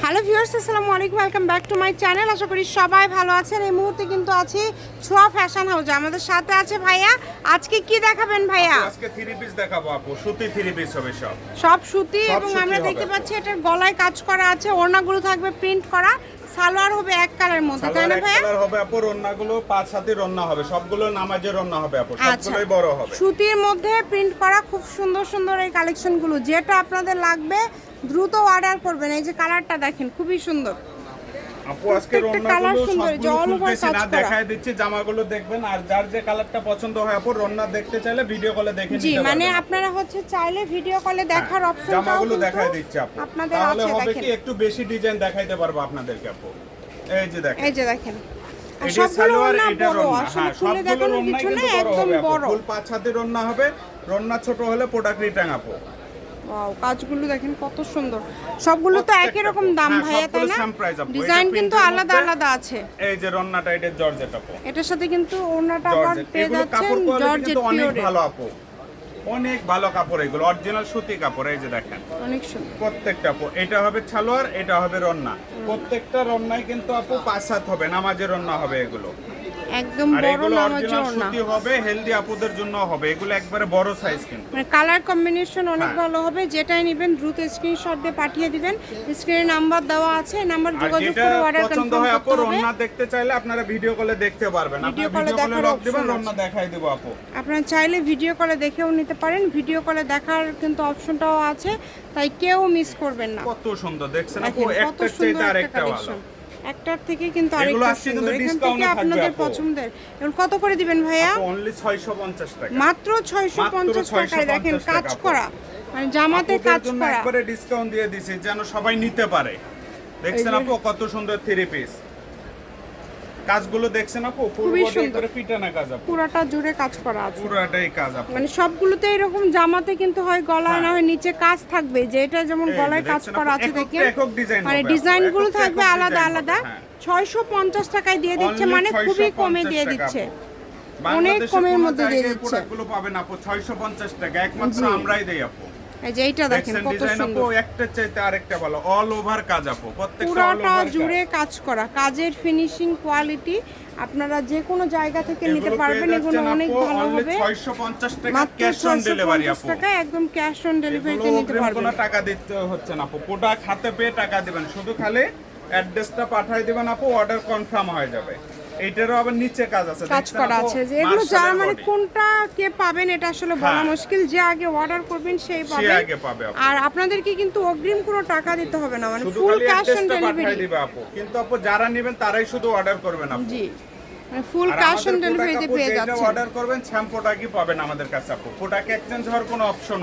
Hello viewers, আসসালামু আলাইকুম, welcome back to my channel. আশা করি সবাই ভালো আছেন। এই মুহূর্তে কিন্তু আছি ছোঁয়া ফ্যাশন হাউসে। আমাদের সাথে আছে ভাইয়া। আজকে কি দেখাবেন ভাইয়া? আজকে থ্রি পিস দেখাবো আপু। সুতি থ্রি পিস হবে সব সুতি, এবং আমরা দেখতে পাচ্ছি এটার গলায় কাজ করা আছে, ওড়নাগুলো থাকবে প্রিন্ট করা, সালোয়ার হবে এক কালারের মধ্যে, তাই না ভাইয়া? কালার হবে আপু, ওড়নাগুলো 5 হাতের ওড়না হবে, সবগুলো নামাজের ওড়না হবে আপু, সবগুলোই বড় হবে। সুতির মধ্যে প্রিন্ট করা খুব সুন্দর সুন্দর এই কালেকশনগুলো, যেটা আপনাদের লাগবে দ্রুত অর্ডার করবেন। এই যে কালারটা দেখেন, খুবই সুন্দর আপু। আজকে ওড়নাগুলো সবগুলো খুলতেছি না, দেখায় দিচ্ছি, জামাগুলো দেখবেন। আর যার যে কালারটা পছন্দ হয় আপু, ওড়না দেখতে চাইলে ভিডিও কলে দেখে নিতে পারবেন। জি, মানে আপনারা হচ্ছে চাইলে ভিডিও কলে দেখার অপশনটাও জামাগুলো দেখায় দিচ্ছি আপু। আপনাদের তাহলে আছে, হবে দেখেন কি একটু বেশি ডিজাইন দেখাইতে পারবো আপনাদেরকে আপু। এই যে দেখেন, এই যে দেখেন, এটা সালোয়ার, এটা ওড়না। হ্যাঁ, সবগুলো ওড়না কিন্তু একদম বড়। ফুল 5 হাতের ওড়না হবে। ওড়না ছোট হলে প্রোডাক্ট রিটার্ন আপু। ওয়াও, কাজগুলো দেখেন কত সুন্দর। সবগুলো তো একই রকম দাম ভাইয়া, তাই না? ডিজাইন কিন্তু আলাদা আলাদা আছে। এই যে ওড়নাটা, এটা জর্জেট আপু। এটার সাথে কিন্তু ওড়নাটা আবার পেয়ে যাচ্ছেন জর্জেট অনেক পিওরে। ভালো আপু, অনেক ভালো কাপড়, এগুলো অরিজিনাল সুতি কাপড়। এই যে দেখেন, অনেক সুন্দর প্রত্যেকটা আপু। এটা হবে সালোয়ার, এটা হবে ওড়না। প্রত্যেকটা ওড়নায় কিন্তু আপু 5 হাত হবে, নামাজের ওড়না হবে এগুলো। একদম আর বড় এগুলো নামাজের অরিজিনাল ওড়না সুতি হবে, হেলদি আপুদের জন্য হবে। এগুলো একবারে বড় সাইজ কিন্তু। মানে কালার কম্বিনেশন অনেক ভালো হবে। যেটাই নেবেন দ্রুত স্ক্রিনশট দিয়ে পাঠিয়ে দিবেন। স্ক্রিনে নাম্বার দেওয়া আছে, নাম্বার যোগাযোগ করে অর্ডার পছন্দ কনফার্ম হয় আপু, করতে হবে। ওড়না দেখতে চাইলে আপনারা ভিডিও কলে দেখতে পারবেন। আপনি ভিডিও কলে লক দিবেন, ওড়না দেখাই দেব আপু। আপনারা চাইলে ভিডিও কলে দেখেও নিতে পারেন। ভিডিও কলে দেখার কিন্তু অপশনটাও আছে, তাই কেউ মিস করবেন না। কত সুন্দর দেখছেন আপু, দেখেন, কত একটা সুন্দর চাইতে একটা আরেকটা ভালো। কালেকশন। একটার থেকে কিন্তু এগুলো আরেকটা আজকে সুন্দর। কিন্তু এখান ডিসকাউন্টে থেকে থাকবে আপনাদের আপু। পছন্দের। এখন কত করে দিবেন ভাইয়া? অনলি 650 টাকা, মাত্র 650 টাকায়। দেখেন কাজ টাকা করা, মানে জামাতে কাজ জন্য করা। একবারে ডিসকাউন্ট দিয়ে দিছি যেন সবাই নিতে পারে। দেখছেন আপু কত সুন্দর থ্রি পিস। কাজগুলো দেখছেন আপু, পুরো বডি একবারে পিটানা কাজ আপু, পুরোটা জুড়ে কাজ করা আছে। পুরোটাই কাজ আপু। মানে সবগুলোতে এরকম জামাতে কিন্তু হয় গলায় না হয় নিচে কাজ থাকবে, যে এটা যেমন গলায় কাজ করা আছে দেখেন। মানে ডিজাইনগুলো থাকবে আলাদা আলাদা। 650 টাকায় দিয়ে দিচ্ছে, মানে খুবই কমে দিয়ে দিচ্ছে, অনেক কমের মধ্যে দিয়ে দিচ্ছে। প্রোডাক্টগুলো পাবেন আপু 650 টাকা, একমাত্র আমরাই দেই আপু। এই যে এইটা দেখেন কত ডিজাইন আপু, সুন্দর। একটা চাইতে আরেকটা ভালো, অল ওভার কাজ আপু, প্রত্যেকটা অল পুরোটা ওভার জুড়ে কাজ করা। কাজের ফিনিশিং কোয়ালিটি আপনারা যে কোনো জায়গা থেকে নিতে পারবেন। এগুলো অনেক ভালো হবে। 650 টাকা মাত্র ক্যাশ অন ডেলিভারি 650 আপু। টাকা একদম ক্যাশ অন ডেলিভারিতে নিতে পারবেন। কোনো টাকা দিতে হচ্ছে না আপু, প্রোডাক্ট হাতে পেয়ে টাকা দিবেন, শুধু খালি অ্যাড্রেসটা পাঠিয়ে দিবেন আপু, অর্ডার কনফার্ম হয়ে যাবে। এইটারও আবার নিচে কাজ আছে, কাজ করা আছে। যে এগুলো যারা মানে কোনটা কে পাবেন এটা আসলে বলা মুশকিল। যে আগে অর্ডার করবেন সেই পাবে। আর আপনাদেরকে কিন্তু অগ্রিম কোনো টাকা দিতে হবে না, মানে ফুল ক্যাশ অন ডেলিভারি দিবে আপু। কিন্তু আপু যারা নেবেন তারাই শুধু অর্ডার করবেন আপু। জি, মানে ফুল ক্যাশ অন ডেলিভারিতে পেয়ে যাচ্ছেন। অর্ডার করবেন শ্যাম্পুটা কি পাবেন আমাদের কাছে আপু, প্রোডাক্ট এক্সচেঞ্জ হওয়ার কোনো অপশন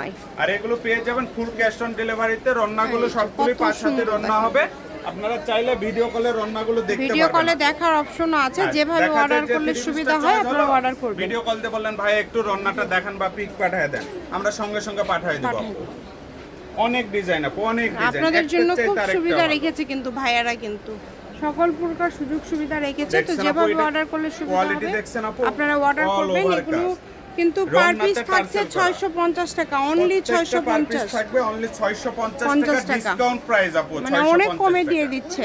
নাই। আর এগুলো পেয়ে যাবেন ফুল ক্যাশ অন ডেলিভারিতে। রন্নাগুলো সবগুলোই 5 হাতের রন্না হবে। আপনারা চাইলে ভিডিও কলে রন্নাগুলো দেখতে পারবেন। ভিডিও কলে দেখার অপশনও আছে, যেভাবে অর্ডার করলে সুবিধা হয় আপনারা অর্ডার করবেন। ভিডিও কল দিয়ে বললেন ভাই একটু রন্নাটা দেখান বা পিক পাঠিয়ে দেন, আমরা সঙ্গে সঙ্গে পাঠিয়ে দেব। অনেক ডিজাইন আপু, অনেক ডিজাইন আপনাদের জন্য খুব সুবিধা রেখেছে কিন্তু ভাইয়ারা, কিন্তু সকল প্রকার সুযোগ সুবিধা রেখেছে। তো যেভাবে অর্ডার করলে সুবিধা হবে আপনারা অর্ডার করবেন। এগুলো কিন্তু পার পিস থাকছে 650 টাকা, অনলি 650 থাকবে, অনলি 650 টাকা ডিসকাউন্ট প্রাইস আপু, মানে অনেক কমে দিয়ে দিচ্ছে।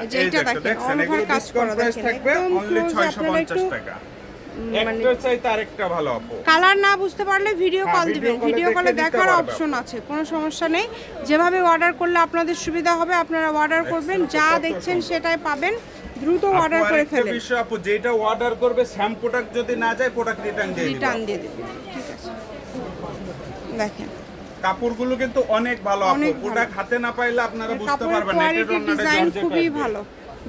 এই যে এটা দেখেন, অল ওভার কাজ করা দেখেন, একদম অনলি 650 টাকা। একটা চাইতে আরেকটা ভালো আপু। কালার না বুঝতে পারলে ভিডিও কল দিবেন, ভিডিও কলে দেখার অপশন আছে, কোনো সমস্যা নেই। যেভাবে অর্ডার করলে আপনাদের সুবিধা হবে আপনারা অর্ডার করবেন, যা দেখছেন সেটাই পাবেন। দ্রুত অর্ডার করে ফেলেন। বিষয় আপু, যেটা অর্ডার করবে সেম প্রোডাক্ট যদি না যায় প্রোডাক্ট রিটার্ন দিয়ে দিবেন। ঠিক আছে, দেখেন কাপড়গুলো কিন্তু অনেক ভালো আপু, প্রোডাক্ট হাতে না পাইলে আপনারা বুঝতে পারবেন না এটা ডিজাইন খুবই ভালো।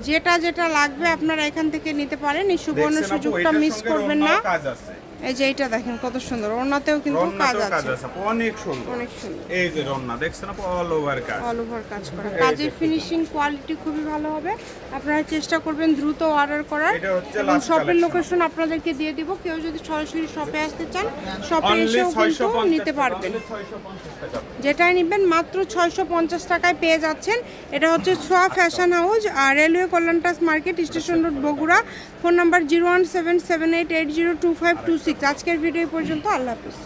যেটা লাগবে আপনারা এখান থেকে নিতে পারেন। এই সুবর্ণ সুযোগটা মিস করবেন না। কাজ আছে, এই যে এটা দেখেন কত সুন্দর, ওড়নাতেও কিন্তু কাজ আছে, অনেক সুন্দর, অনেক সুন্দর। এই যে ওড়না দেখছেন আপু, অল ওভার কাজ করা। কাজের ফিনিশিং কোয়ালিটি খুবই ভালো হবে। আপনারা চেষ্টা করবেন দ্রুত অর্ডার করার। এবং শপের লোকেশন আপনাদেরকে দিয়ে দিব, কেউ যদি সরাসরি শপে আসতে চান শপে এসেও কিন্তু নিতে পারবেন। যেটাই নেবেন মাত্র 650 টাকায় পেয়ে যাচ্ছেন। এটা হচ্ছে ছোঁয়া ফ্যাশন হাউস, আর রেলওয়ে কল্যাণটাস market, station road, Bogura. Phone number 01778802526। আজকের ভিডিও পর্যন্ত, আল্লাহ হাফেজ।